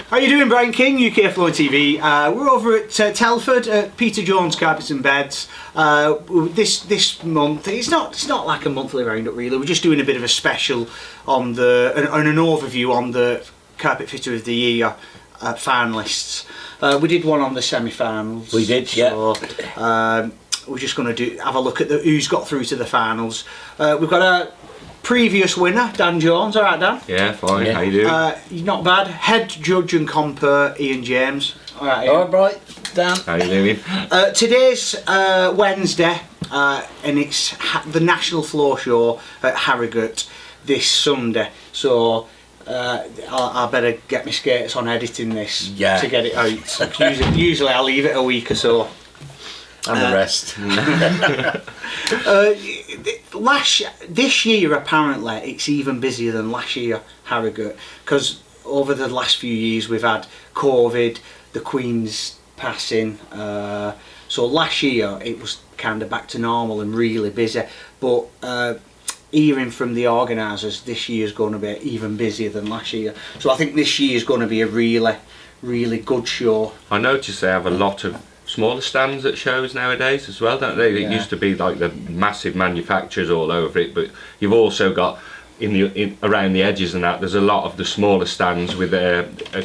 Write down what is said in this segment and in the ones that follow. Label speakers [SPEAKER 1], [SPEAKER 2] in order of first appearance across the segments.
[SPEAKER 1] How you doing, Brian King, UK Flow TV? We're over at Telford at Peter Jones Carpets and Beds. This month, it's not like a monthly roundup really. We're just doing a bit of a special on an overview on the Carpet Fitter of the Year finalists. We did one on the semi-finals.
[SPEAKER 2] We did,
[SPEAKER 1] so, yeah. We're just going to have a look at who's got through to the finals. We've got a previous winner, Dan Jones. All right, Dan?
[SPEAKER 3] Yeah, fine. Yeah. How you doing?
[SPEAKER 1] Not bad. Head judge and compere, Ian James. All right, Ian.
[SPEAKER 2] All right, Dan.
[SPEAKER 3] How you doing?
[SPEAKER 1] Today's Wednesday, and it's the National Floor Show at Harrogate this Sunday. So I better get my skates on editing this to get it out. Usually I leave it a week or so.
[SPEAKER 2] And the rest.
[SPEAKER 1] This year apparently it's even busier than last year, Harrogate, because over the last few years we've had COVID, the Queen's passing, so last year it was kind of back to normal and really busy, but hearing from the organisers, this year's going to be even busier than last year, so I think this year's going to be a really good show.
[SPEAKER 3] I noticed they have a lot of smaller stands at shows nowadays as well, don't they? It used to be like the massive manufacturers all over it, but you've also got around the edges and that, there's a lot of the smaller stands with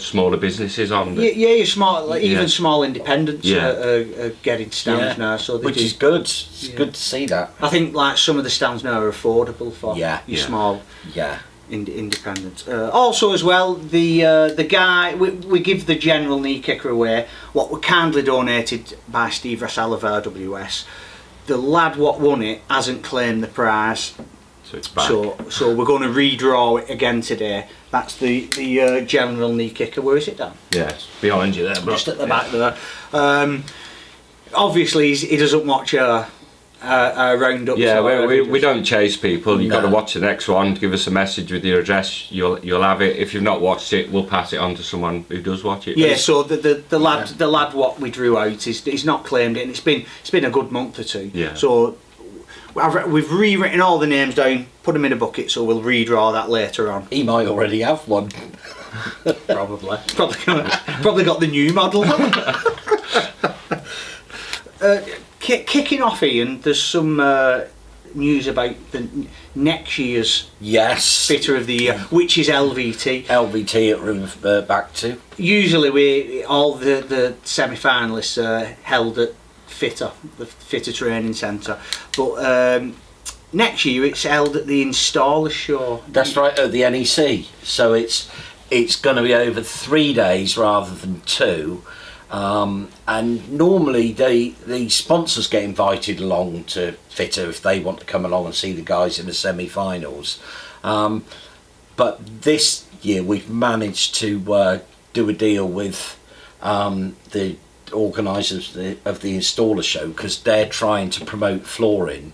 [SPEAKER 3] smaller businesses on.
[SPEAKER 1] You're small, even small independents are getting stands now, so
[SPEAKER 2] which is good. It's good to see that.
[SPEAKER 1] I think like some of the stands now are affordable for your small independent. Also as well, the guy we give the general knee kicker away, what were kindly donated by Steve Rassell of RWS. The lad what won it hasn't claimed the prize,
[SPEAKER 3] so it's back.
[SPEAKER 1] So we're going to redraw it again today. That's the general knee kicker. Where is it, Dan?
[SPEAKER 3] Yeah, it's behind you there, bro.
[SPEAKER 1] Just at the back there. Obviously he doesn't watch roundups.
[SPEAKER 3] Yeah, we don't chase people. You've got to watch the next one. Give us a message with your address. You'll have it. If you've not watched it, we'll pass it on to someone who does watch it.
[SPEAKER 1] Yeah. So the lad what we drew out he's not claimed it, and it's been a good month or two.
[SPEAKER 3] Yeah.
[SPEAKER 1] So we've rewritten all the names down, put them in a bucket. So we'll redraw that later on.
[SPEAKER 2] He might already have one.
[SPEAKER 1] Probably got the new model. Kicking off, Ian, there's some news about the next year's Fitter of the Year, which is LVT.
[SPEAKER 2] LVT at back to.
[SPEAKER 1] Usually all the semi-finalists are held at the Fitter Training Centre, but next year it's held at the Installer Show.
[SPEAKER 2] That's right, at the NEC. So it's going to be over 3 days rather than 2. And normally the sponsors get invited along to Fitter if they want to come along and see the guys in the semi-finals. But this year we've managed to do a deal with the organisers of the Installer Show, because they're trying to promote flooring,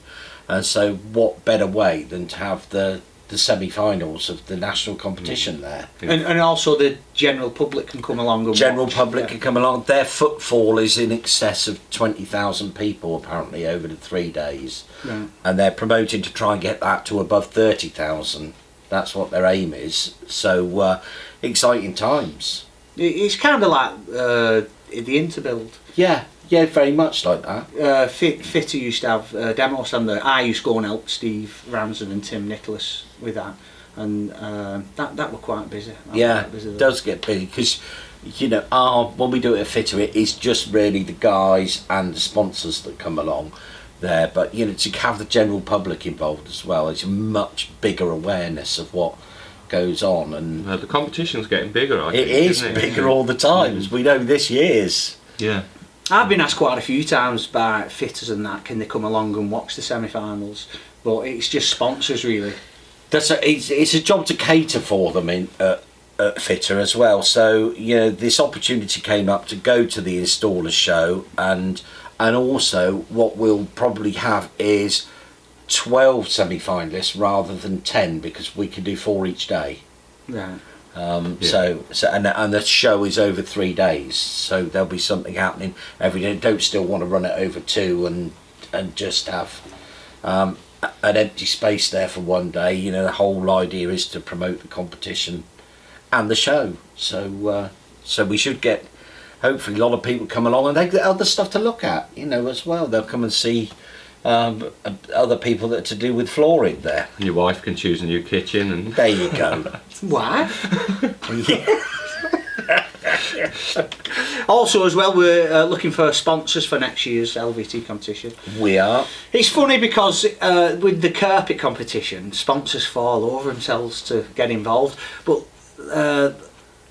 [SPEAKER 2] and so what better way than to have the semi-finals of the national competition there,
[SPEAKER 1] and also the general public can come along.
[SPEAKER 2] Can come along. Their footfall is in excess of 20,000 people apparently over the 3 days, and they're promoting to try and get that to above 30,000. That's what their aim is. So exciting times.
[SPEAKER 1] It's kind of like the Interbuild.
[SPEAKER 2] Yeah, very much like that.
[SPEAKER 1] Fitter used to have a demo stand there. I used to go and help Steve Ramsden and Tim Nicholas with that, and that were quite busy.
[SPEAKER 2] It does get busy, because when we do it at Fitter, it is just really the guys and the sponsors that come along there, but to have the general public involved as well, it's a much bigger awareness of what goes on, and
[SPEAKER 3] the competition's getting bigger. I think,
[SPEAKER 2] it is bigger all the time, as we know this year's.
[SPEAKER 3] Yeah.
[SPEAKER 1] I've been asked quite a few times by fitters and that, can they come along and watch the semi-finals? But it's just sponsors really.
[SPEAKER 2] It's a job to cater for them at Fitter as well. So this opportunity came up to go to the Installer Show, and also what we'll probably have is 12 semi-finalists rather than 10, because we can do 4 each day.
[SPEAKER 1] Right.
[SPEAKER 2] So and the show is over 3 days, so there'll be something happening every day. Don't still want to run it over 2 and just have an empty space there for 1 day. The whole idea is to promote the competition and the show. So So we should get, hopefully, a lot of people come along, and they get other stuff to look at, you know, as well. They'll come and see other people that are to do with flooring there.
[SPEAKER 3] Your wife can choose a new kitchen, and
[SPEAKER 2] There you go.
[SPEAKER 1] Why?
[SPEAKER 2] Yeah.
[SPEAKER 1] Also, as well, we're looking for sponsors for next year's LVT competition.
[SPEAKER 2] We are.
[SPEAKER 1] It's funny because with the carpet competition, sponsors fall over themselves to get involved. But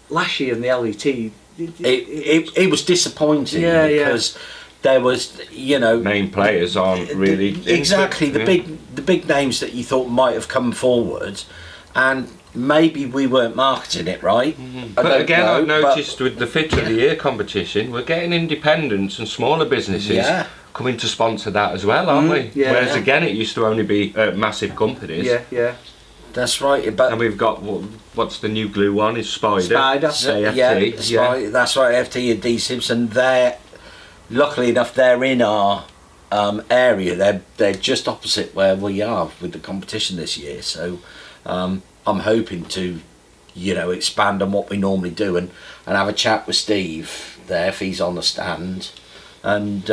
[SPEAKER 1] last year in the LVT,
[SPEAKER 2] It was disappointing
[SPEAKER 1] Yeah,
[SPEAKER 2] because there was, you know,
[SPEAKER 3] main players aren't really
[SPEAKER 2] exactly
[SPEAKER 3] into it,
[SPEAKER 2] the big names that you thought might have come forward, and maybe we weren't marketing it right.
[SPEAKER 3] But again, I've
[SPEAKER 2] but-
[SPEAKER 3] noticed with the Fit of the Year competition, we're getting independents and smaller businesses
[SPEAKER 2] Yeah.
[SPEAKER 3] coming to sponsor that as well, aren't we?
[SPEAKER 1] yeah.
[SPEAKER 3] Whereas
[SPEAKER 1] Yeah.
[SPEAKER 3] again, it used to only be massive companies.
[SPEAKER 1] yeah.
[SPEAKER 2] That's right. But
[SPEAKER 3] And we've got what's the new glue one? Is Spider.
[SPEAKER 1] Spider.
[SPEAKER 3] AFT,
[SPEAKER 2] that's right. FT adhesives, and they're luckily enough they're in our area. They're just opposite where we are with the competition this year. So I'm hoping to, you know, expand on what we normally do and have a chat with Steve there if he's on the stand, and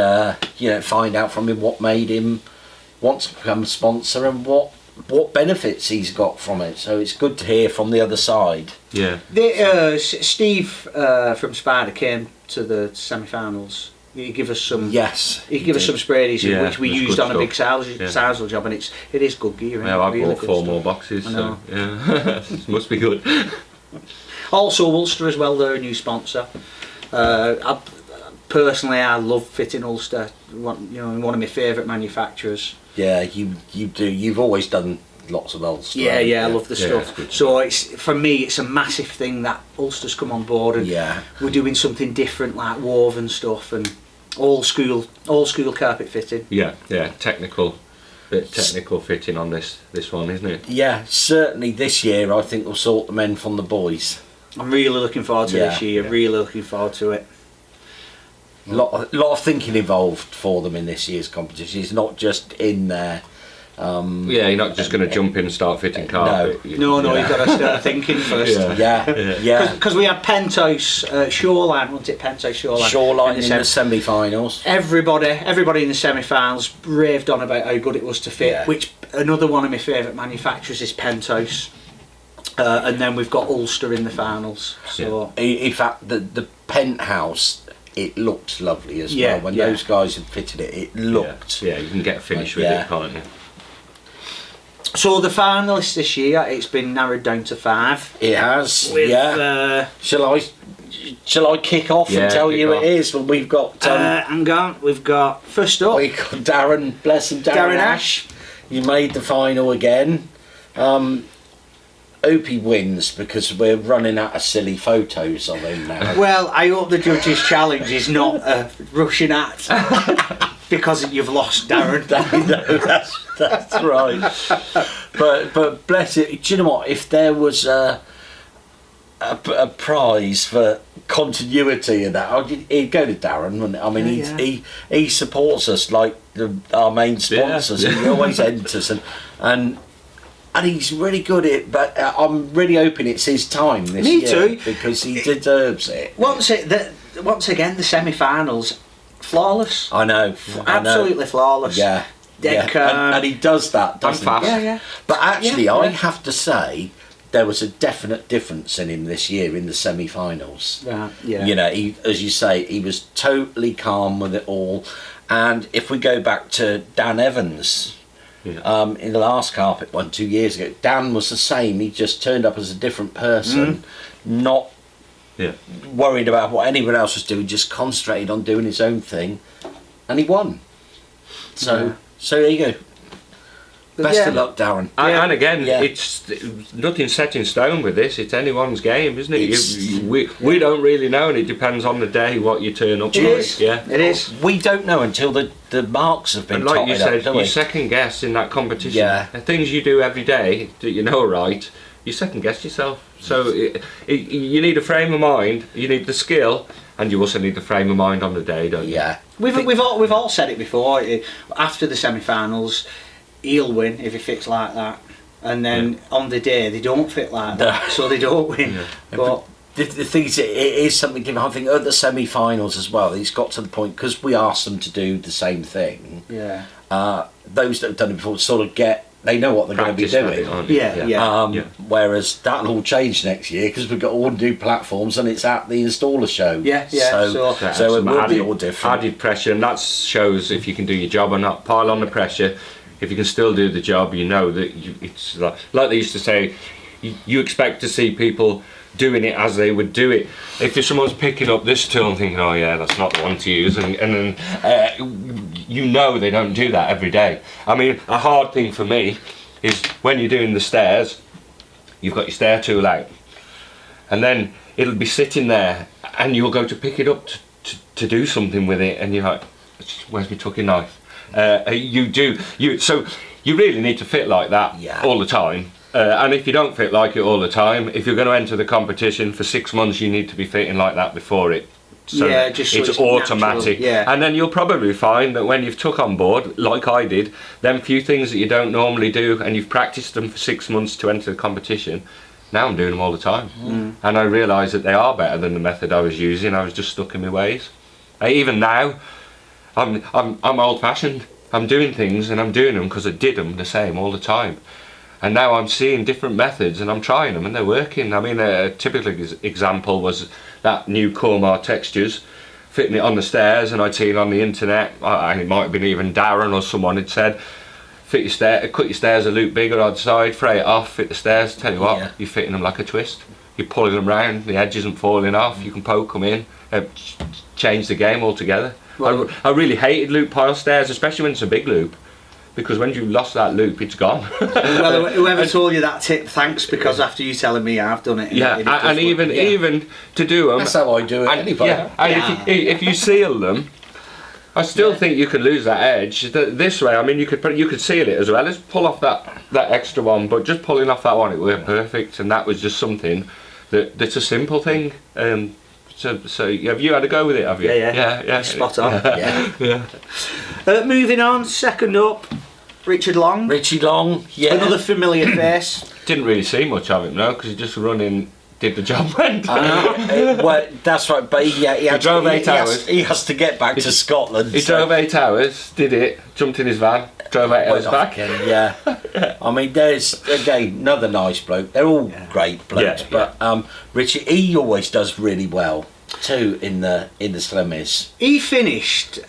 [SPEAKER 2] you know, find out from him what made him want to become a sponsor and what benefits he's got from it. So it's good to hear from the other side.
[SPEAKER 3] Yeah.
[SPEAKER 1] Steve from Spider came to the semi-finals. He gave us some.
[SPEAKER 2] Yes.
[SPEAKER 1] He gave us some spray adhesive,
[SPEAKER 3] Yeah,
[SPEAKER 1] which we
[SPEAKER 3] that's
[SPEAKER 1] used
[SPEAKER 3] good
[SPEAKER 1] on a big Sarsel job, and it is good gear.
[SPEAKER 3] Yeah, I
[SPEAKER 1] really
[SPEAKER 3] bought
[SPEAKER 1] good
[SPEAKER 3] 4
[SPEAKER 1] stuff.
[SPEAKER 3] more boxes,
[SPEAKER 1] I
[SPEAKER 3] so
[SPEAKER 1] know.
[SPEAKER 3] yeah, it must be good.
[SPEAKER 1] Also, Ulster as well. They're a new sponsor. Personally, I love fitting Ulster. One of my favourite manufacturers.
[SPEAKER 2] Yeah, you do. You've always done lots of Ulster.
[SPEAKER 1] Yeah, I love the
[SPEAKER 3] Yeah,
[SPEAKER 1] stuff.
[SPEAKER 3] it's good
[SPEAKER 1] So it's, for me, it's a massive thing that Ulster's come on board, and
[SPEAKER 2] Yeah.
[SPEAKER 1] we're doing something different, like woven stuff and old school carpet fitting.
[SPEAKER 3] Yeah, technical fitting on this one, isn't it?
[SPEAKER 2] Yeah, certainly this year I think we'll sort the men from the boys.
[SPEAKER 1] I'm really looking forward to this year.
[SPEAKER 3] Yeah.
[SPEAKER 1] Really looking forward to it.
[SPEAKER 2] Lot of thinking involved for them in this year's competition. It's not just in there.
[SPEAKER 3] Yeah, you're not just going to jump in and start fitting carpet.
[SPEAKER 1] No, you've got to start thinking first.
[SPEAKER 2] Yeah.
[SPEAKER 1] Because we had Penthouse Shoreline, wasn't it? Penthouse Shoreline.
[SPEAKER 2] Shoreline in the semi-finals.
[SPEAKER 1] Everybody in the semi-finals raved on about how good it was to fit.
[SPEAKER 2] Yeah.
[SPEAKER 1] Which another one of my favourite manufacturers is Penthouse, and then we've got Ulster in the finals. So
[SPEAKER 2] In fact, the penthouse, it looked lovely as well. When those guys had fitted it, it looked.
[SPEAKER 3] Yeah, you can get a finish with
[SPEAKER 2] Yeah.
[SPEAKER 3] it, can't you?
[SPEAKER 1] So the finalists this year, it's been narrowed down to 5.
[SPEAKER 2] It has.
[SPEAKER 1] With,
[SPEAKER 2] yeah. Shall I kick off
[SPEAKER 3] Yeah,
[SPEAKER 2] and tell
[SPEAKER 3] kick
[SPEAKER 2] you
[SPEAKER 3] off.
[SPEAKER 2] it is? Well, we've got.
[SPEAKER 1] hang on, we've got first up.
[SPEAKER 2] We got Darren, bless him, Darren Ash. You made the final again. Opie wins because we're running out of silly photos of him now.
[SPEAKER 1] Well, I hope the judges' challenge is not a rushing act because you've lost, Darren.
[SPEAKER 2] No, that's right. But bless it. Do you know what? If there was a prize for continuity of that, he'd go to Darren. Wouldn't it? I mean, he supports us like our main sponsors.
[SPEAKER 3] Yeah.
[SPEAKER 2] He always enters and he's really good at it. But I'm really hoping it's his time this
[SPEAKER 1] Me
[SPEAKER 2] year
[SPEAKER 1] too.
[SPEAKER 2] because he deserves it.
[SPEAKER 1] Once again, the semi-finals, flawless.
[SPEAKER 2] I know.
[SPEAKER 1] Absolutely flawless.
[SPEAKER 2] Yeah.
[SPEAKER 1] Dead calm.
[SPEAKER 2] And he does that, doesn't
[SPEAKER 3] fast.
[SPEAKER 2] he?
[SPEAKER 1] Yeah.
[SPEAKER 2] But actually,
[SPEAKER 1] Yeah.
[SPEAKER 2] I have to say, there was a definite difference in him this year in the semi-finals.
[SPEAKER 1] Yeah.
[SPEAKER 2] You know, he, as you say, he was totally calm with it all. And if we go back to Dan Evans, in the last carpet one 2 years ago, Dan was the same. He just turned up as a different person, not worried about what anyone else was doing, just concentrated on doing his own thing, and he won. So there you go. Best of luck, Darren.
[SPEAKER 3] And again, it's nothing set in stone with this. It's anyone's game, isn't it? We don't really know, and it depends on the day what you turn up.
[SPEAKER 1] It is.
[SPEAKER 3] Yeah,
[SPEAKER 1] It is.
[SPEAKER 2] We don't know until the marks have been
[SPEAKER 3] And like you
[SPEAKER 2] totted
[SPEAKER 3] said,
[SPEAKER 2] up, do
[SPEAKER 3] you
[SPEAKER 2] we?
[SPEAKER 3] second guess in that competition.
[SPEAKER 2] Yeah.
[SPEAKER 3] The things you do every day that you know are right, you second guess yourself. So you need a frame of mind, you need the skill, and you also need the frame of mind on the day, don't you?
[SPEAKER 2] Yeah.
[SPEAKER 1] We've all said it before. After the semi-finals, he'll win if he fits like that, and then on the day they don't fit like that, so they don't win.
[SPEAKER 3] Yeah.
[SPEAKER 1] But
[SPEAKER 2] the thing is, it is something different. I think at the semi-finals as well, it's got to the point, because we asked them to do the same thing.
[SPEAKER 1] Yeah.
[SPEAKER 2] Those that have done it before sort of they know what they're going to be doing. Whereas that'll all change next year, because we've got all new platforms and it's at the installer show.
[SPEAKER 1] Yeah.
[SPEAKER 2] So it will be all different.
[SPEAKER 3] Added pressure, and that shows if you can do your job or not. Pile on the pressure. If you can still do the job, you know that it's like they used to say. You expect to see people doing it as they would do it. If someone's picking up this tool and thinking, oh yeah, that's not the one to use, and then you know they don't do that every day. I mean, a hard thing for me is when you're doing the stairs, you've got your stair tool out, and then it'll be sitting there, and you'll go to pick it up to do something with it, and you're like, where's my tucking knife? So you really need to fit like that all the time. And if you don't fit like it all the time, if you're going to enter the competition for 6 months, you need to be fitting like that before it. So it's automatic.
[SPEAKER 1] Natural,
[SPEAKER 3] and then you'll probably find that when you've took on board, like I did, them few things that you don't normally do, and you've practiced them for 6 months to enter the competition, now I'm doing them all the time. And I realise that they are better than the method I was using. I was just stuck in my ways. Even now, I'm old-fashioned. I'm doing things, and I'm doing them because I did them the same all the time. And now I'm seeing different methods, and I'm trying them, and they're working. I mean, a typical example was that new Cormar textures, fitting it on the stairs, and I'd seen on the internet, and it might have been even Darren or someone had said, cut your stairs a loop bigger on the side, fray it off, fit the stairs. Tell you what, you're fitting them like a twist. You're pulling them round, the edge isn't falling off, you can poke them in, change the game altogether. Well, I really hated loop pile stairs, especially when it's a big loop. Because when you lost that loop, it's gone.
[SPEAKER 1] Well, whoever told you that tip, thanks, because after you telling me, I've done it.
[SPEAKER 3] And even to do them.
[SPEAKER 2] That's how I do it anyway.
[SPEAKER 3] And if you seal them, I still think you could lose that edge. This way, I mean, you could seal it as well as pull off that extra one, but just pulling off that one, it worked perfect, and that was just something that's a simple thing. So have you had a go with it? Have you?
[SPEAKER 1] Yeah. Spot on. Moving on, second up, Richard Long.
[SPEAKER 2] Richie Long,
[SPEAKER 1] another familiar face.
[SPEAKER 3] Didn't really see much of him, no, because he just did the job. Went.
[SPEAKER 2] Well, that's right, but he
[SPEAKER 3] drove 8 hours.
[SPEAKER 2] He has to get back to Scotland.
[SPEAKER 3] He drove 8 hours, did it, jumped in his van, drove 8 hours back.
[SPEAKER 2] I mean, there's again another nice bloke. They're all great blokes, but Richie, he always does really well too in the semis.
[SPEAKER 1] He finished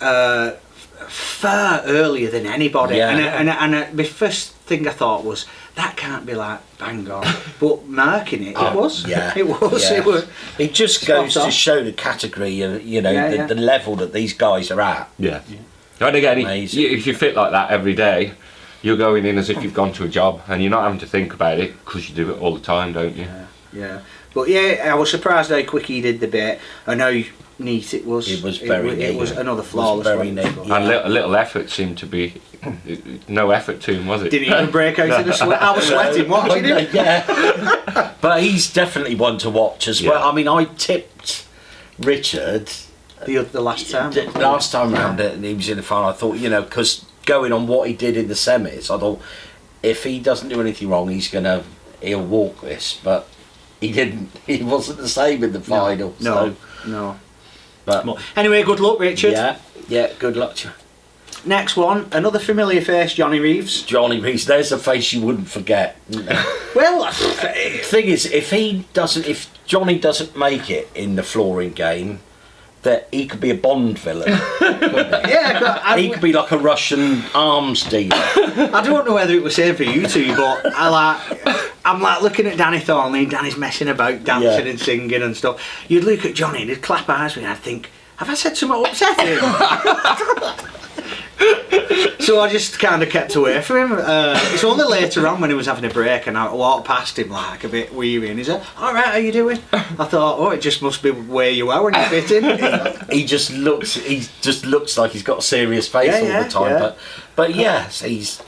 [SPEAKER 1] far earlier than anybody, and my first thing I thought was that can't be like bang on, but marking it, it was. It was.
[SPEAKER 2] It just goes to show the category of the level that these guys are at.
[SPEAKER 3] And again, if you fit like that every day, you're going in as if you've gone to a job, and you're not having to think about it because you do it all the time, don't you?
[SPEAKER 1] But I was surprised how quick he did the bit. I know neat it was.
[SPEAKER 2] It was very neat.
[SPEAKER 1] It was another flawless
[SPEAKER 2] very neat.
[SPEAKER 3] And a little effort seemed to be no effort to him, was it?
[SPEAKER 1] Didn't even break out in the sweat. I was sweating watching him.
[SPEAKER 2] But he's definitely one to watch as well. I mean, I tipped Richard
[SPEAKER 1] the last time.
[SPEAKER 2] Last time round, and he was in the final. I thought, because going on what he did in the semis, I thought if he doesn't do anything wrong, he'll walk this. But he didn't. He wasn't the same in the final.
[SPEAKER 1] No.
[SPEAKER 2] But
[SPEAKER 1] anyway, good luck, Richard.
[SPEAKER 2] Yeah. Good luck to you.
[SPEAKER 1] Next one, another familiar face, Johnny Reeves.
[SPEAKER 2] Johnny Reeves, there's a face you wouldn't forget.
[SPEAKER 1] Well,
[SPEAKER 2] the thing is, if Johnny doesn't make it in the flooring game, that he could be a Bond villain. Couldn't he? He could be like a Russian arms dealer.
[SPEAKER 1] I don't know whether it was same for you two, but I'm like looking at Danny Thornley, and Danny's messing about, dancing and singing and stuff. You'd look at Johnny and he'd clap eyes with me, and I'd think, have I said something upsetting? So I just kind of kept away from him. It's only later on when he was having a break and I walked past him like a bit weary, and he said, "Alright, how you doing?" I thought, it just must be where you are when you fit in.
[SPEAKER 2] He just looks like he's got a serious face all the time. But yes, he's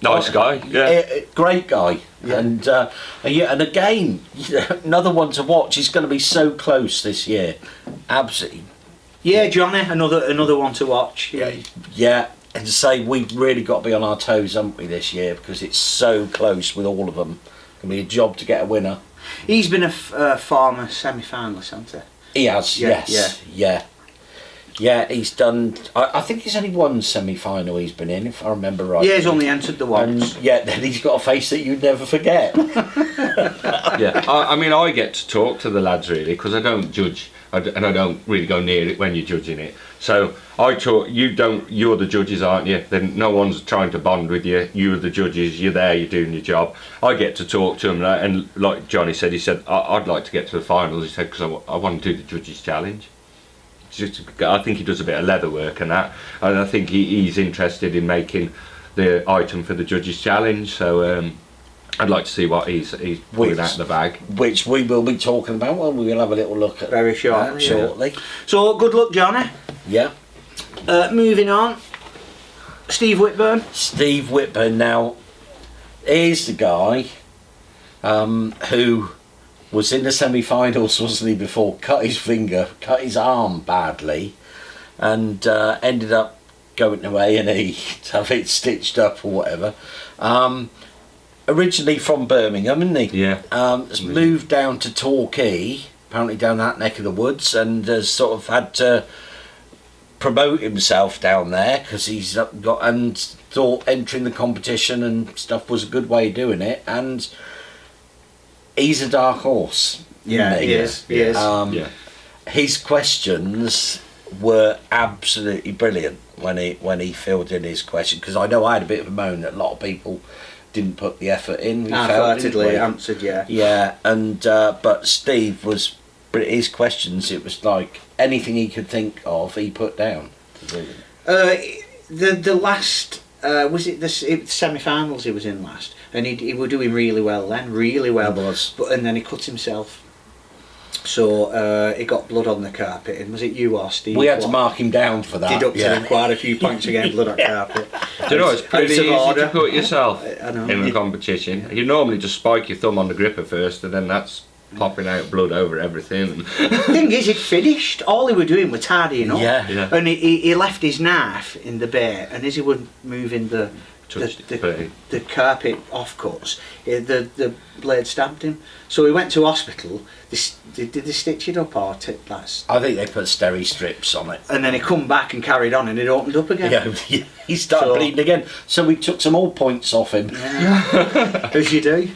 [SPEAKER 3] nice guy,
[SPEAKER 2] great guy. And again, another one to watch. He's going to be so close this year, absolutely.
[SPEAKER 1] Yeah, Johnny, another one to watch.
[SPEAKER 2] Yeah, and to say we've really got to be on our toes, haven't we, this year, because it's so close with all of them. It's going to be a job to get a winner.
[SPEAKER 1] He's been a former semi-finalist, hasn't
[SPEAKER 2] He has,
[SPEAKER 1] Yeah,
[SPEAKER 2] yeah, he's done. I think he's only one semi-final he's been in, if I remember right.
[SPEAKER 1] he? Yeah, he's only entered the once.
[SPEAKER 2] And yeah, then he's got a face that you'd never forget.
[SPEAKER 3] Yeah, I mean, I get to talk to the lads really because I don't judge, and I don't really go near it when you're judging it. So I talk. You're the judges, aren't you? Then no one's trying to bond with you. You're the judges. You're there. You're doing your job. I get to talk to them, and like Johnny said, he said I'd like to get to the finals. He said because I want to do the judges challenge. I think he does a bit of leather work and that, and I think he's interested in making the item for the judges challenge. So I'd like to see what he's pulling out of the bag.
[SPEAKER 2] Which we will be talking about. Well, we will have a little look at
[SPEAKER 1] Very shortly.
[SPEAKER 2] shortly.
[SPEAKER 1] So good luck, Johnny.
[SPEAKER 2] Yeah.
[SPEAKER 1] Moving on, Steve Whitburn.
[SPEAKER 2] Steve Whitburn. Now, here's the guy who was in the semi-finals, wasn't he, before cut his arm badly, and ended up going to A&E to have it stitched up or whatever. Originally from Birmingham, isn't he?
[SPEAKER 3] Yeah.
[SPEAKER 2] Has moved down to Torquay, apparently down that neck of the woods, and has sort of had to promote himself down there because he's got and thought entering the competition and stuff was a good way of doing it, and he's a dark horse.
[SPEAKER 1] Yeah,
[SPEAKER 2] isn't
[SPEAKER 1] he is. He is.
[SPEAKER 3] Yeah.
[SPEAKER 2] His questions were absolutely brilliant when he filled in his question, because I know I had a bit of a moan that a lot of people didn't put the effort in.
[SPEAKER 1] Half-heartedly answered, yeah.
[SPEAKER 2] Yeah, and but Steve was, his questions, it was like anything he could think of, he put down.
[SPEAKER 1] The last was it the semi-finals he was in last, and he was doing really well then, really well.
[SPEAKER 2] He was.
[SPEAKER 1] But and then he cut himself. So he got blood on the carpet, and was it you or Steve?
[SPEAKER 2] We had to mark him down for that.
[SPEAKER 1] Deducted him quite a few points for getting blood on carpet.
[SPEAKER 3] Do you know, it's pretty easy to cut yourself
[SPEAKER 1] I know.
[SPEAKER 3] in a competition. You normally just spike your thumb on the gripper first, and then that's popping out blood over everything.
[SPEAKER 1] The thing is, he'd finished. All he was doing was tidying up.
[SPEAKER 2] Yeah.
[SPEAKER 1] And he left his knife in the bay, and as he was moving the carpet offcuts, the blade stabbed him. So he went to hospital. Did they stitch it up or that's?
[SPEAKER 2] I think they put steri strips on it.
[SPEAKER 1] And then he come back and carried on, and it opened up again.
[SPEAKER 2] Yeah, he started bleeding again. So we took some more points off him.
[SPEAKER 1] Yeah. As you do.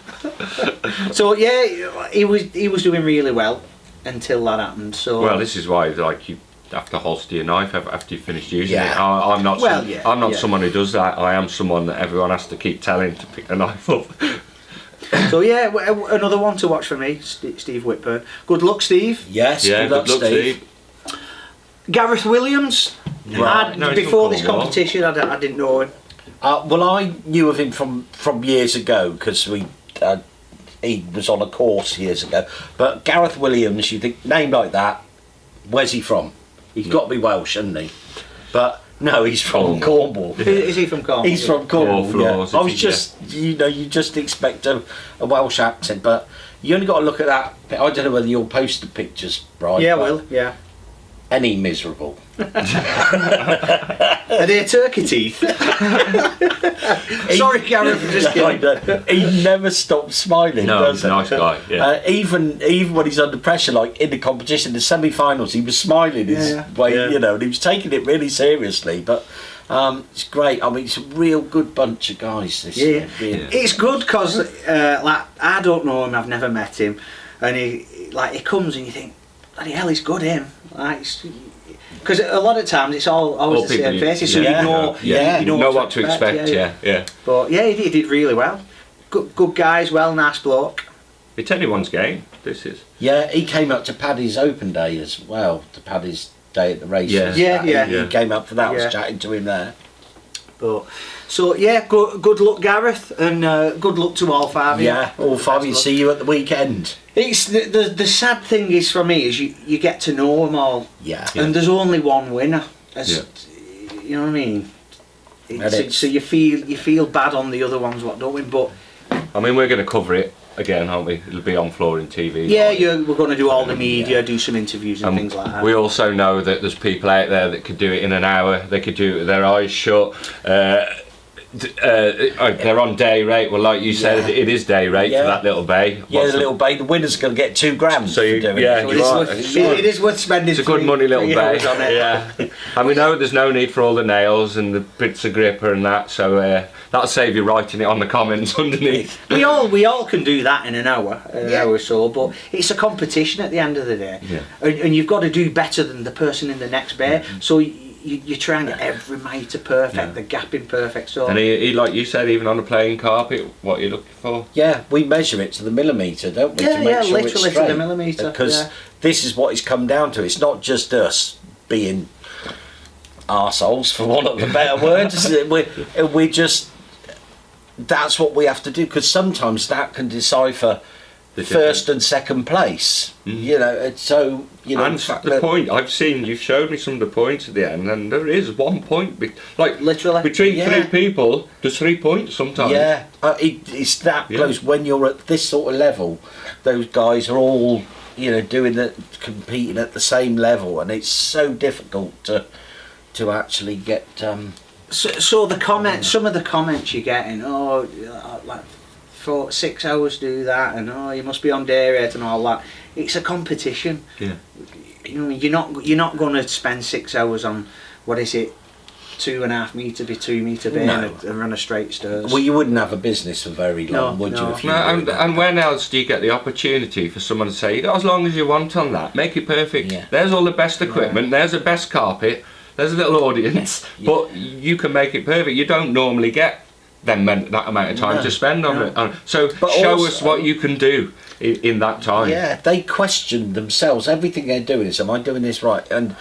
[SPEAKER 1] So yeah, he was doing really well until that happened. So
[SPEAKER 3] Well, this is why like you have to holster your knife after you've finished using
[SPEAKER 2] Yeah.
[SPEAKER 3] it. I'm not. I'm not
[SPEAKER 1] yeah.
[SPEAKER 3] someone who does that. I am someone that everyone has to keep telling to pick the knife up.
[SPEAKER 1] So yeah, another one to watch for me, Steve Whitburn. Good luck, Steve.
[SPEAKER 2] Yes,
[SPEAKER 3] Yeah,
[SPEAKER 2] good luck, Steve.
[SPEAKER 1] Gareth Williams.
[SPEAKER 3] Right. No, he's
[SPEAKER 1] Before
[SPEAKER 3] from
[SPEAKER 1] this
[SPEAKER 3] Cornwall.
[SPEAKER 1] competition, I didn't know him.
[SPEAKER 2] Well, I knew of him from years ago because he was on a course years ago. But Gareth Williams, you think, name like that, where's he from? He's got to be Welsh, hasn't he? But no, he's from Cornwall.
[SPEAKER 1] Is he from Cornwall?
[SPEAKER 2] He's from Cornwall.
[SPEAKER 3] Floors,
[SPEAKER 2] I was
[SPEAKER 3] isn't he?
[SPEAKER 2] just, you just expect a Welsh accent, but you only got to look at that. I don't know whether you'll post the pictures, right?
[SPEAKER 1] Yeah,
[SPEAKER 2] but
[SPEAKER 1] will. Yeah.
[SPEAKER 2] Any miserable.
[SPEAKER 1] Are they turkey teeth? Sorry, Gareth, for just kidding.
[SPEAKER 2] He never stops smiling.
[SPEAKER 3] No,
[SPEAKER 2] does
[SPEAKER 3] he's a nice guy. Yeah.
[SPEAKER 2] Even when he's under pressure, like in the competition, the semi-finals, he was smiling his way,
[SPEAKER 3] Yeah.
[SPEAKER 2] and he was taking it really seriously. But it's great. I mean, it's a real good bunch of guys. This year, really.
[SPEAKER 1] It's good because like I don't know him, I've never met him, and he comes and you think, bloody hell, he's good, him. Because a lot of times it's always the same faces, so you know
[SPEAKER 3] what to expect. Yeah.
[SPEAKER 1] But yeah, he did really well. Good guys, nice bloke.
[SPEAKER 3] It's anyone's game. This is.
[SPEAKER 2] Yeah, he came up to Paddy's Open Day as well, to Paddy's Day at the races.
[SPEAKER 1] Yeah.
[SPEAKER 2] He came up for that. I
[SPEAKER 1] Yeah.
[SPEAKER 2] was chatting to him there.
[SPEAKER 1] But so yeah, good luck, Gareth, and good luck to all five.
[SPEAKER 2] Yeah, all five of you. See you at the weekend.
[SPEAKER 1] It's the sad thing is for me is you get to know them all.
[SPEAKER 2] Yeah.
[SPEAKER 1] And there's only one winner. You know what I mean? So you feel bad on the other ones what don't win, but
[SPEAKER 3] I mean, we're going to cover it again, aren't we? It'll be on Flooring TV.
[SPEAKER 1] yeah, we're going to do all the media, do some interviews and things like that.
[SPEAKER 3] We also know that there's people out there that could do it in an hour. They could do it with their eyes shut. they're on day rate. Well, like you said, it is day rate for that little bay.
[SPEAKER 2] Yeah, the little bay. The winner's going to get $2,000
[SPEAKER 3] so
[SPEAKER 2] for doing
[SPEAKER 3] it.
[SPEAKER 1] It is worth spending.
[SPEAKER 3] It's a good money little bay
[SPEAKER 1] on it.
[SPEAKER 3] Yeah, and we know there's no need for all the nails and the bits of gripper and that. So that'll save you writing it on the comments underneath.
[SPEAKER 1] We all can do that in an hour or so, but it's a competition at the end of the day, and you've got to do better than the person in the next bay. So you try and get every metre perfect, the gapping perfect. So
[SPEAKER 3] and he, like you said, even on a playing carpet, what you're looking for?
[SPEAKER 2] Yeah, we measure it to the millimetre, don't we?
[SPEAKER 1] Yeah,
[SPEAKER 2] to make sure
[SPEAKER 1] literally
[SPEAKER 2] it's
[SPEAKER 1] to
[SPEAKER 2] straight.
[SPEAKER 1] the millimetre.
[SPEAKER 2] Because this is what it's come down to. It's not just us being arseholes, for want of a better word. We're just, that's what we have to do, because sometimes that can decipher the first and second place. You know, so you know.
[SPEAKER 3] And the point I've seen, you've showed me some of the points at the end, and there is 1 point, like
[SPEAKER 1] literally
[SPEAKER 3] between 3 people. There's 3 points sometimes.
[SPEAKER 2] Yeah, it's that close. When you're at this sort of level, those guys are all, you know, competing at the same level, and it's so difficult to actually get.
[SPEAKER 1] So the comments, some of the comments you're getting, like 6 hours do that, and you must be on day rate and all that. It's a competition.
[SPEAKER 3] Yeah.
[SPEAKER 1] You know, you're not going to spend 6 hours on, what is it, 2.5 metre by 2 metre bay and run a straight stairs.
[SPEAKER 2] Well, you wouldn't have a business for very long, would you? If you
[SPEAKER 3] and when else do you get the opportunity for someone to say, you got as long as you want on that, make it perfect.
[SPEAKER 2] Yeah.
[SPEAKER 3] There's all the best equipment. There's the best carpet. There's a little audience, but you can make it perfect. You don't normally get that amount of time to spend on it. So show us what you can do in that time.
[SPEAKER 2] Yeah, they question themselves. Everything they're doing is, am I doing this right? And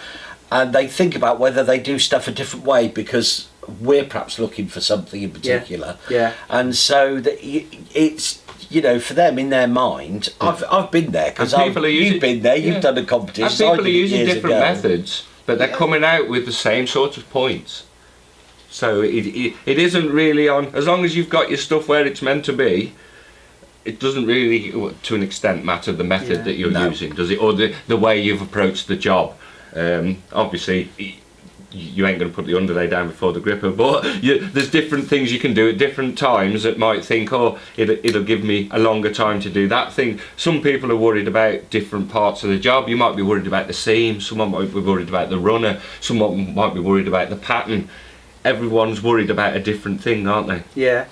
[SPEAKER 2] they think about whether they do stuff a different way because we're perhaps looking for something in particular.
[SPEAKER 1] Yeah.
[SPEAKER 2] And so it's, you know, for them in their mind, I've been there, because you've been there, you've done a competition.
[SPEAKER 3] And people are using different methods, but they're coming out with the same sort of points. So it isn't really on, as long as you've got your stuff where it's meant to be, it doesn't really, to an extent, matter the method that you're using, does it? Or the way you've approached the job. Obviously, you ain't going to put the underlay down before the gripper, but there's different things you can do at different times that might think, it'll give me a longer time to do that thing. Some people are worried about different parts of the job. You might be worried about the seam, someone might be worried about the runner, someone might be worried about the pattern. Everyone's worried about a different thing, aren't they?
[SPEAKER 1] Yeah,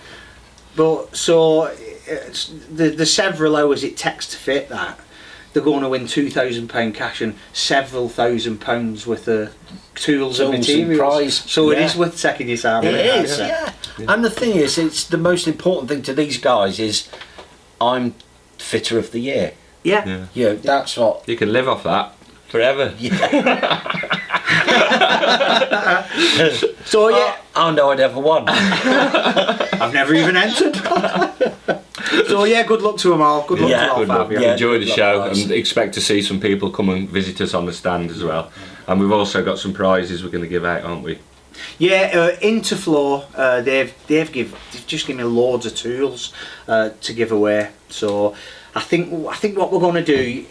[SPEAKER 1] but so the several hours it takes to fit that, they're going to win £2,000 cash and several £1,000s worth of tools and materials.
[SPEAKER 2] Prize.
[SPEAKER 1] So it is worth taking your time.
[SPEAKER 2] It is, yeah. And the thing is, it's the most important thing to these guys is, I'm fitter of the year.
[SPEAKER 1] Yeah.
[SPEAKER 2] You know, that's what
[SPEAKER 3] you can live off that forever.
[SPEAKER 1] So
[SPEAKER 2] I know I'd ever won.
[SPEAKER 1] I've never even entered. So good luck to them all. Good luck to all five.
[SPEAKER 3] Enjoy the show and expect to see some people come and visit us on the stand as well. And we've also got some prizes we're going to give out, aren't we?
[SPEAKER 1] Yeah, Interflow, they've just given me loads of tools to give away. So I think what we're going to do,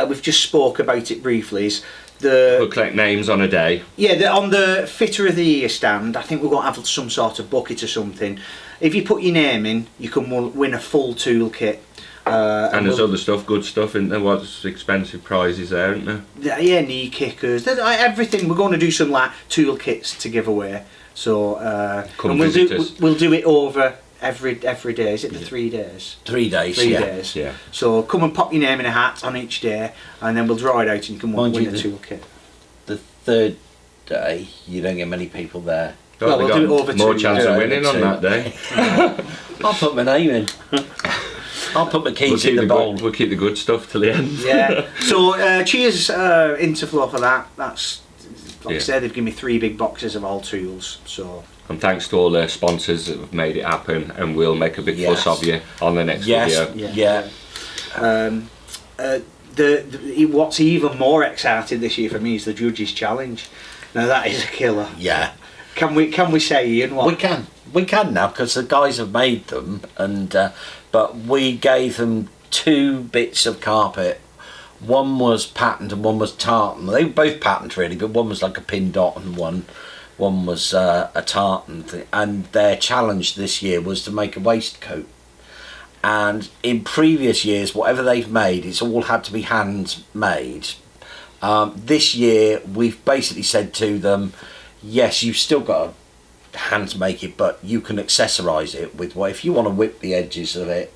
[SPEAKER 1] we've just spoke about it briefly, is we'll
[SPEAKER 3] collect names on a day.
[SPEAKER 1] Yeah, on the Fitter of the Year stand, I think we're going to have some sort of bucket or something. If you put your name in, you can win a full toolkit.
[SPEAKER 3] And there's other stuff, good stuff, isn't there? What's expensive prizes there, isn't there?
[SPEAKER 1] Yeah, knee kickers, everything. We're going to do some like toolkits to give away. So
[SPEAKER 3] come visit us.
[SPEAKER 1] We'll do it over every day. Is it the 3 days?
[SPEAKER 2] 3 days.
[SPEAKER 1] 3 days.
[SPEAKER 3] Yeah.
[SPEAKER 1] So come and pop your name in a hat on each day, and then we'll draw it out, and you can win a toolkit.
[SPEAKER 2] The third day, you don't get many people there.
[SPEAKER 1] Well, we'll do it over
[SPEAKER 3] more chance of winning on that day.
[SPEAKER 2] I'll put my name in. I'll put my keys in the bowl.
[SPEAKER 3] We'll keep the good stuff till the end.
[SPEAKER 1] Yeah. So cheers Interflow for that. That's, like I said, they've given me 3 big boxes of all tools. So.
[SPEAKER 3] And thanks to all the sponsors that have made it happen, and we'll make a big fuss of you on the next video.
[SPEAKER 2] Yeah.
[SPEAKER 1] What's even more exciting this year for me is the Judges Challenge. Now that is a killer.
[SPEAKER 2] Yeah.
[SPEAKER 1] Can we say, Ian, what?
[SPEAKER 2] We can now, because the guys have made them, and but we gave them 2 bits of carpet. One was patterned and one was tartan. They were both patterned really, but one was like a pin dot and one one was a tartan thing, and their challenge this year was to make a waistcoat. And in previous years, whatever they've made, it's all had to be handmade. This year, we've basically said to them, yes, you've still got to hand make it, but you can accessorise it with what, if you want to whip the edges of it,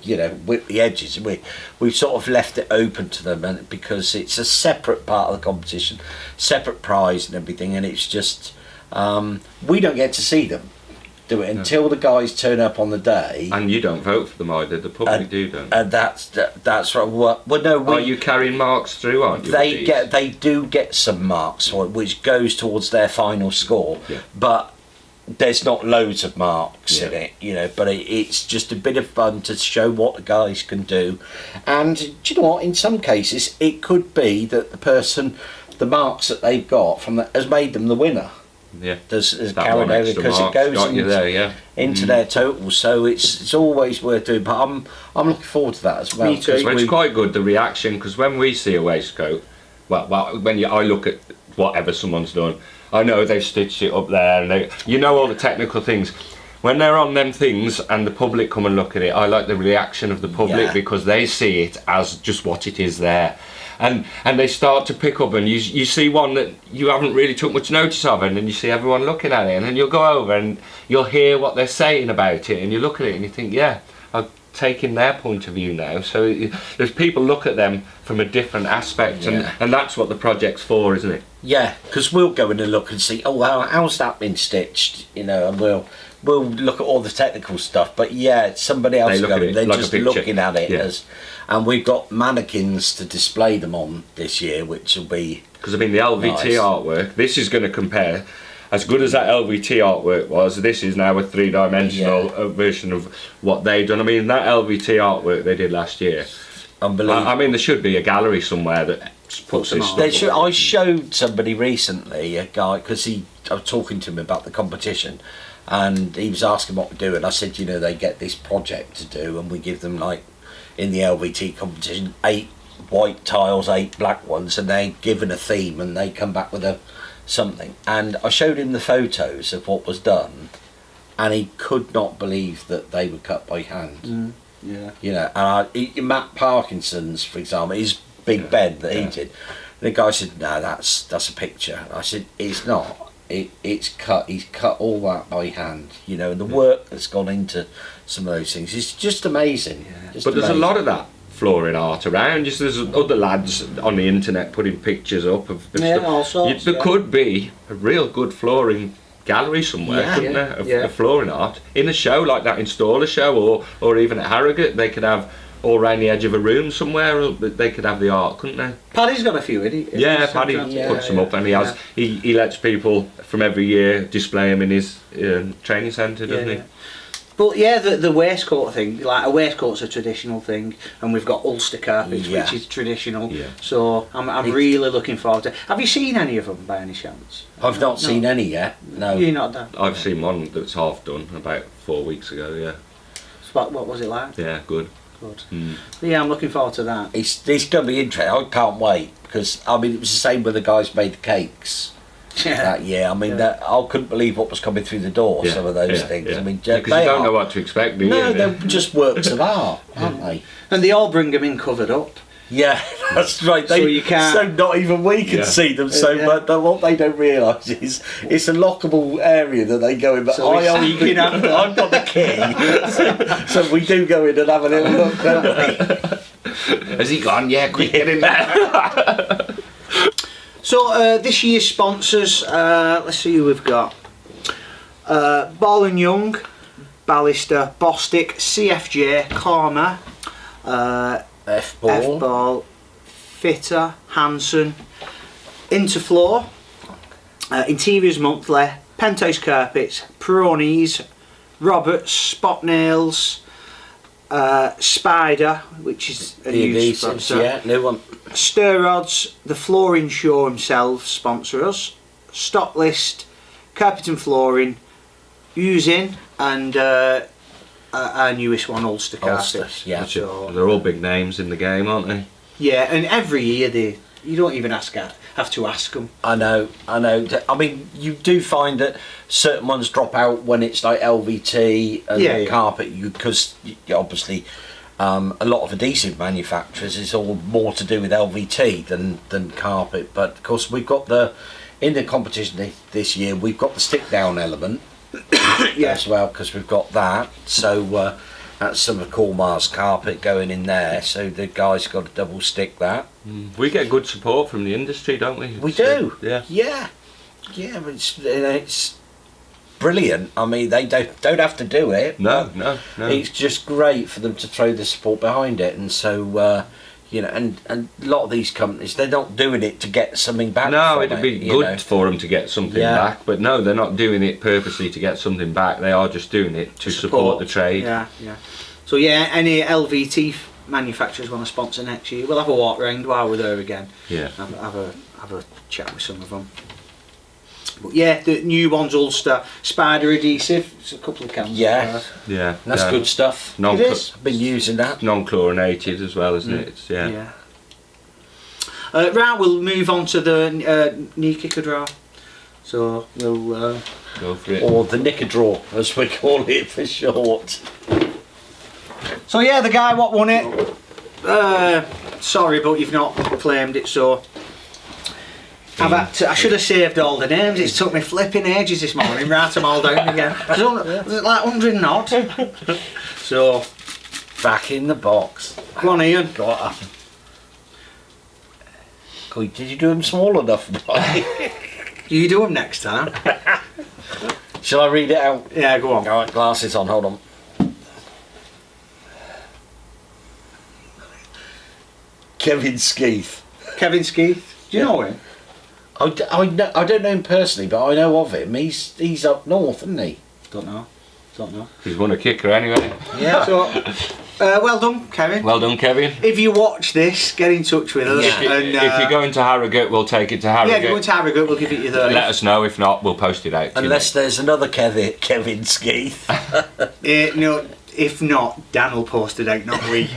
[SPEAKER 2] you know, whip the edges. We've sort of left it open to them, and because it's a separate part of the competition, separate prize and everything, and it's just we don't get to see them do it until the guys turn up on the day.
[SPEAKER 3] And you don't vote for them either. The public do, don't they?
[SPEAKER 2] And that's right. Well, no.
[SPEAKER 3] Are you carrying marks through? Aren't you?
[SPEAKER 2] They do get some marks, which goes towards their final score.
[SPEAKER 3] Yeah.
[SPEAKER 2] But there's not loads of marks in it, you know, but it's just a bit of fun to show what the guys can do. And do you know what, in some cases it could be that the marks that they've got has made them the winner.
[SPEAKER 3] Yeah,
[SPEAKER 2] There's carried over because it goes into their total, so it's always worth doing. But I'm looking forward to that as well.
[SPEAKER 1] Me too.
[SPEAKER 3] It's quite good, the reaction, because when we see a waistcoat, I look at whatever someone's done, I know they've stitched it up there, and you know all the technical things. When they're on them things and the public come and look at it, I like the reaction of the public because they see it as just what it is there. And they start to pick up, and you see one that you haven't really took much notice of, and then you see everyone looking at it, and then you'll go over and you'll hear what they're saying about it, and you look at it and you think, yeah, I've taken their point of view now. So there's people look at them from a different aspect, and that's what the project's for, isn't it?
[SPEAKER 2] Yeah, because we'll go in and look and see, oh, how's that been stitched, you know, and we'll look at all the technical stuff. But yeah, somebody else going, they're like just looking at it as, and we've got mannequins to display them on this year, which will be,
[SPEAKER 3] because I mean the LVT artwork, this is going to compare. As good as that LVT artwork was, this is now a three-dimensional version of what they've done. I mean, that LVT artwork they did last year, unbelievable. I mean, there should be a gallery somewhere that puts this stuff up.
[SPEAKER 2] I showed somebody recently, a guy, because I was talking to him about the competition, and he was asking what we're doing. I said, you know, they get this project to do, and we give them, like, in the LVT competition, 8 white tiles, 8 black ones, and they're given a theme, and they come back with something. And I showed him the photos of what was done, and he could not believe that they were cut by hand.
[SPEAKER 1] Yeah.
[SPEAKER 2] You know, and Matt Parkinson's, for example, his big bed that he did, the guy said, no, that's a picture. I said, it's not. It's cut. He's cut all that by hand, you know, and the work that's gone into some of those things is just amazing.
[SPEAKER 3] But there's a lot of that flooring art around. Just there's other lads on the internet putting pictures up of stuff.
[SPEAKER 1] All sorts,
[SPEAKER 3] there could be a real good flooring gallery somewhere, couldn't there, of flooring art in a show like that, installer show, or even at Harrogate. They could have all around the edge of a room somewhere, or they could have the art, couldn't they?
[SPEAKER 1] Paddy's got a few, isn't he?
[SPEAKER 3] Yeah, Paddy puts them up, and he lets people from every year display them in his training centre, doesn't he?
[SPEAKER 1] But yeah, the waistcoat thing, like a waistcoat's a traditional thing, and we've got Ulster carpets, which is traditional. Yeah. So I'm really looking forward to. Have you seen any of them by any chance?
[SPEAKER 2] I've not seen any yet. No.
[SPEAKER 1] You're not done.
[SPEAKER 3] I've seen one that's half done about 4 weeks ago. Yeah.
[SPEAKER 1] So what was it like?
[SPEAKER 3] Yeah, good.
[SPEAKER 1] Yeah, I'm looking forward to that.
[SPEAKER 2] It's going to be interesting. I can't wait, because I mean it was the same when the guys made the cakes that year. I mean I couldn't believe what was coming through the door. Some of those things. I mean,
[SPEAKER 3] because you don't know what to expect, do you?
[SPEAKER 2] No, they're just works of art, aren't they?
[SPEAKER 1] And they all bring them in covered up.
[SPEAKER 2] Yeah, that's right.
[SPEAKER 1] So you can't.
[SPEAKER 2] So not even we can see them. So, but what they don't realise is it's a lockable area that they go in. But
[SPEAKER 1] so
[SPEAKER 2] I've got the key, so we do go in and have a little look, don't we?
[SPEAKER 3] Has he gone? Yeah, quick, get in there.
[SPEAKER 1] So this year's sponsors, let's see who we've got. Ball and Young, Ballister, Bostic, CFJ, Karma, F-Ball, Fitter, Hanson, Interfloor, Interiors Monthly, Penthouse Carpets, Peronis, Roberts, Spot Nails, Spider, which is a new sponsor.
[SPEAKER 2] New one.
[SPEAKER 1] Stir Rods, the Flooring Show himself sponsor us. Stock List, Carpet and Flooring, Using, and our newest one, Ulster Carpets.
[SPEAKER 2] Yeah.
[SPEAKER 3] So, they're all big names in the game, aren't they?
[SPEAKER 1] Yeah, and every year you don't even have to ask them.
[SPEAKER 2] I know. I mean, you do find that certain ones drop out when it's like LVT and carpet, because obviously a lot of adhesive manufacturers is all more to do with LVT than carpet. But of course, we've got in the competition this year, we've got the stick down element as well, because we've got that. So that's some of Cormar's carpet going in there. So the guys got to double stick that.
[SPEAKER 3] We get good support from the industry, don't we?
[SPEAKER 2] We do.
[SPEAKER 3] Yeah.
[SPEAKER 2] But it's brilliant. I mean, they don't have to do it.
[SPEAKER 3] No.
[SPEAKER 2] It's just great for them to throw the support behind it, and so and a lot of these companies, they're not doing it to get something back.
[SPEAKER 3] No, it'd be good for them to get something back, but no, they're not doing it purposely to get something back. They are just doing it to support the trade.
[SPEAKER 1] Yeah. So any LVT manufacturers want to sponsor next year, we'll have a walk round while we're there again.
[SPEAKER 3] Yeah.
[SPEAKER 1] Have a chat with some of them. But yeah, the new one's Ulster Spider adhesive. It's a couple of cans.
[SPEAKER 2] Yeah. That's good stuff.
[SPEAKER 1] It is.
[SPEAKER 2] I've been using that.
[SPEAKER 3] Non-chlorinated as well, isn't it? It's,
[SPEAKER 1] right, we'll move on to the knee kicker draw. So we'll
[SPEAKER 3] go for it.
[SPEAKER 2] Or the knicker draw, as we call it for short.
[SPEAKER 1] So yeah, the guy what won it. Sorry, but you've not claimed it. So I should have saved all the names. It's took me flipping ages this morning. Write them all down again. There's like 100 and odd. So
[SPEAKER 2] back in the box.
[SPEAKER 1] Go on, Ian.
[SPEAKER 2] Did you do them small enough?
[SPEAKER 1] You do them next time.
[SPEAKER 2] Shall I read it out?
[SPEAKER 1] Yeah, go on.
[SPEAKER 2] All right, glasses on. Hold on. Kevin Skeeth.
[SPEAKER 1] Do you know him?
[SPEAKER 2] I don't know him personally, but I know of him. He's up north, isn't he?
[SPEAKER 1] Don't know.
[SPEAKER 3] He's won a kicker anyway.
[SPEAKER 1] Yeah. So, well done, Kevin.
[SPEAKER 3] Well done, Kevin.
[SPEAKER 1] If you watch this, get in touch with us.
[SPEAKER 3] Yeah. If you're going to Harrogate, we'll take it to Harrogate.
[SPEAKER 1] Yeah, if you're going to Harrogate, we'll give it you there.
[SPEAKER 3] Let us know. If not, we'll post it out.
[SPEAKER 2] Unless there's another Kevin Skeeth.
[SPEAKER 1] No, if not, Dan will post it out, not we.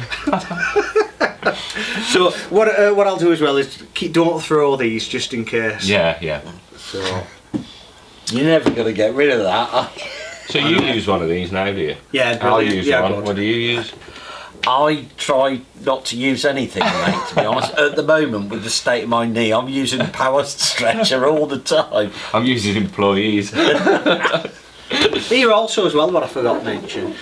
[SPEAKER 1] So what I'll do as well is don't throw these just in case.
[SPEAKER 3] Yeah.
[SPEAKER 1] So
[SPEAKER 2] you're never going to get rid of that.
[SPEAKER 3] So you use one of these now, do you?
[SPEAKER 1] Yeah,
[SPEAKER 3] I'll use one.
[SPEAKER 1] Good.
[SPEAKER 3] What do you use?
[SPEAKER 2] I try not to use anything, mate, to be honest. At the moment, with the state of my knee, I'm using the power stretcher all the time.
[SPEAKER 3] I'm using employees.
[SPEAKER 1] Here also as well, what I forgot to mention,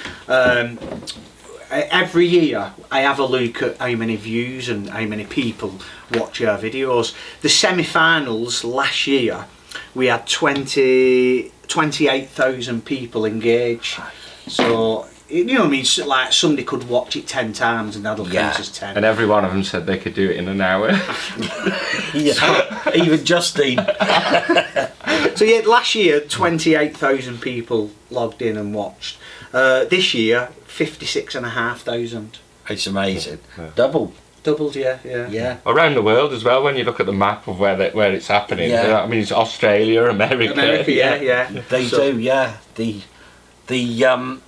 [SPEAKER 1] every year I have a look at how many views and how many people watch our videos. The semi-finals last year, we had 28,000 people engage. So, you know what I mean, like somebody could watch it 10 times and that'll count as 10.
[SPEAKER 3] And every one of them said they could do it in an hour.
[SPEAKER 2] Yeah, even Justine.
[SPEAKER 1] So yeah, last year 28,000 people logged in and watched. This year 56,500.
[SPEAKER 2] It's amazing.
[SPEAKER 3] Yeah.
[SPEAKER 1] Doubled, yeah.
[SPEAKER 3] Around the world as well, when you look at the map of where it's happening.
[SPEAKER 2] Yeah.
[SPEAKER 3] I mean, it's Australia, America.
[SPEAKER 1] Yeah.
[SPEAKER 2] They do, yeah.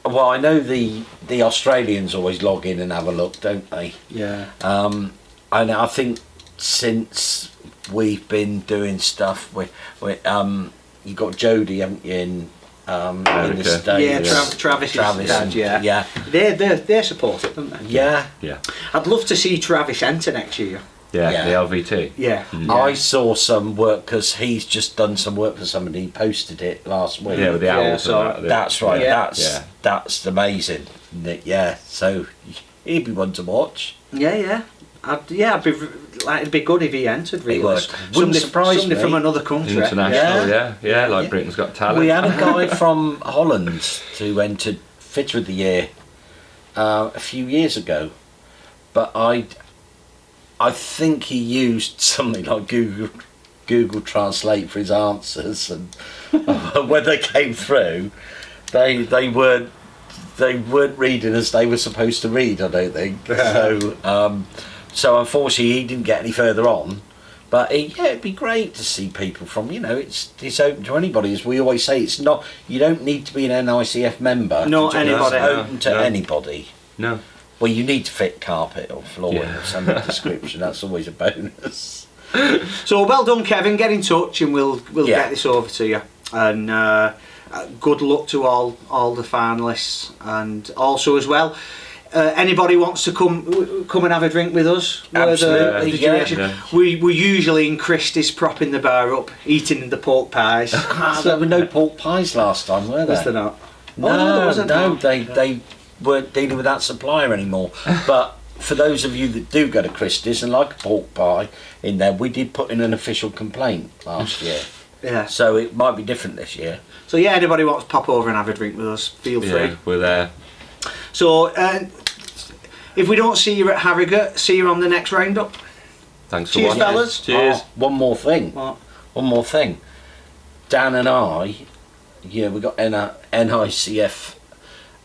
[SPEAKER 2] Well, I know the Australians always log in and have a look, don't they?
[SPEAKER 1] Yeah.
[SPEAKER 2] And I think since we've been doing stuff with you got Jodie, haven't you, in the States?
[SPEAKER 1] Yeah, Travis' dad,
[SPEAKER 2] yeah.
[SPEAKER 1] They're supportive, aren't they?
[SPEAKER 2] Yeah.
[SPEAKER 1] I'd love to see Travis enter next year.
[SPEAKER 3] Yeah, the LVT.
[SPEAKER 1] Yeah.
[SPEAKER 2] I saw some work because he's just done some work for somebody. He posted it last week.
[SPEAKER 3] Yeah, with the owls.
[SPEAKER 1] so
[SPEAKER 2] that's right.
[SPEAKER 1] Yeah.
[SPEAKER 2] That's amazing. Yeah. So he'd be one to watch.
[SPEAKER 1] Yeah. It'd be good if he entered. Really,
[SPEAKER 2] Wouldn't surprise
[SPEAKER 1] somebody
[SPEAKER 2] me.
[SPEAKER 1] from another country.
[SPEAKER 3] International, yeah, like Britain's Got Talent.
[SPEAKER 2] We had a guy from Holland who entered Fitter of the Year a few years ago, but I think he used something like Google Translate for his answers, and when they came through, they weren't reading as they were supposed to read. I don't think so. Unfortunately, he didn't get any further on. But it'd be great to see people from, it's open to anybody. As we always say, it's not, you don't need to be an NICF member.
[SPEAKER 1] No, anybody.
[SPEAKER 2] It's open to anybody.
[SPEAKER 3] No.
[SPEAKER 2] Well, you need to fit carpet or flooring of some description. That's always a bonus.
[SPEAKER 1] So well done, Kevin. Get in touch and we'll get this over to you. And good luck to all the finalists, and also as well. Anybody wants to come and have a drink with us?
[SPEAKER 2] Absolutely,
[SPEAKER 1] Yeah. We're usually in Christie's propping the bar up, eating the pork pies.
[SPEAKER 2] There were no pork pies last time, were there?
[SPEAKER 1] Was there not?
[SPEAKER 2] No, they weren't dealing with that supplier anymore. But for those of you that do go to Christie's and like a pork pie in there, we did put in an official complaint last year.
[SPEAKER 1] Yeah.
[SPEAKER 2] So it might be different this year.
[SPEAKER 1] So yeah, anybody wants to pop over and have a drink with us, feel free.
[SPEAKER 3] Yeah, we're there.
[SPEAKER 1] So if we don't see you at Harrogate, see you on the next roundup.
[SPEAKER 3] Thanks for
[SPEAKER 1] Cheers,
[SPEAKER 3] watching.
[SPEAKER 1] fellas.
[SPEAKER 3] Cheers.
[SPEAKER 2] Oh, one more thing.
[SPEAKER 1] What?
[SPEAKER 2] One more thing. Dan and I, we got NICF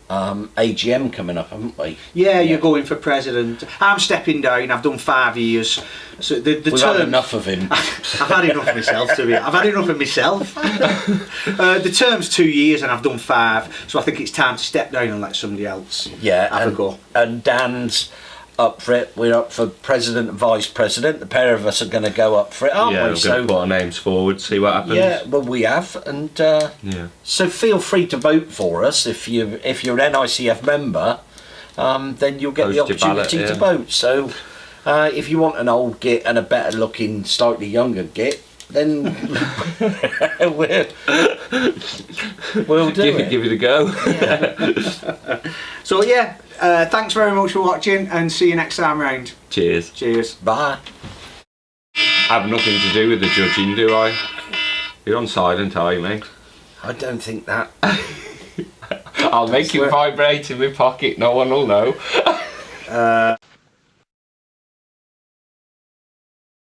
[SPEAKER 2] AGM coming up, haven't we?
[SPEAKER 1] Yeah, you're going for president. I'm stepping down. I've done 5 years. So
[SPEAKER 2] We've had enough of him.
[SPEAKER 1] I've had enough of myself. I've had enough of myself. The term's 2 years, and I've done 5. So I think it's time to step down and let somebody else have a go.
[SPEAKER 2] And Dan's up for it. We're up for president and vice president. The pair of us are going to go up for it, aren't
[SPEAKER 3] Yeah,
[SPEAKER 2] we?
[SPEAKER 3] we're going to put our names forward, see what happens.
[SPEAKER 2] Yeah, well, we have, and so feel free to vote for us if you're an NICF member. Then you'll get
[SPEAKER 3] Post
[SPEAKER 2] the
[SPEAKER 3] your ballot,
[SPEAKER 2] opportunity to vote. So if you want an old git and a better looking, slightly younger git, then we'll do it.
[SPEAKER 3] Give it a go.
[SPEAKER 1] So yeah, thanks very much for watching, and see you next time round.
[SPEAKER 3] Cheers.
[SPEAKER 1] Cheers.
[SPEAKER 2] Bye.
[SPEAKER 3] I have nothing to do with the judging, do I? You're on silent, are you, mate?
[SPEAKER 2] I don't think that.
[SPEAKER 3] I'll make it vibrate in my pocket, no one will know.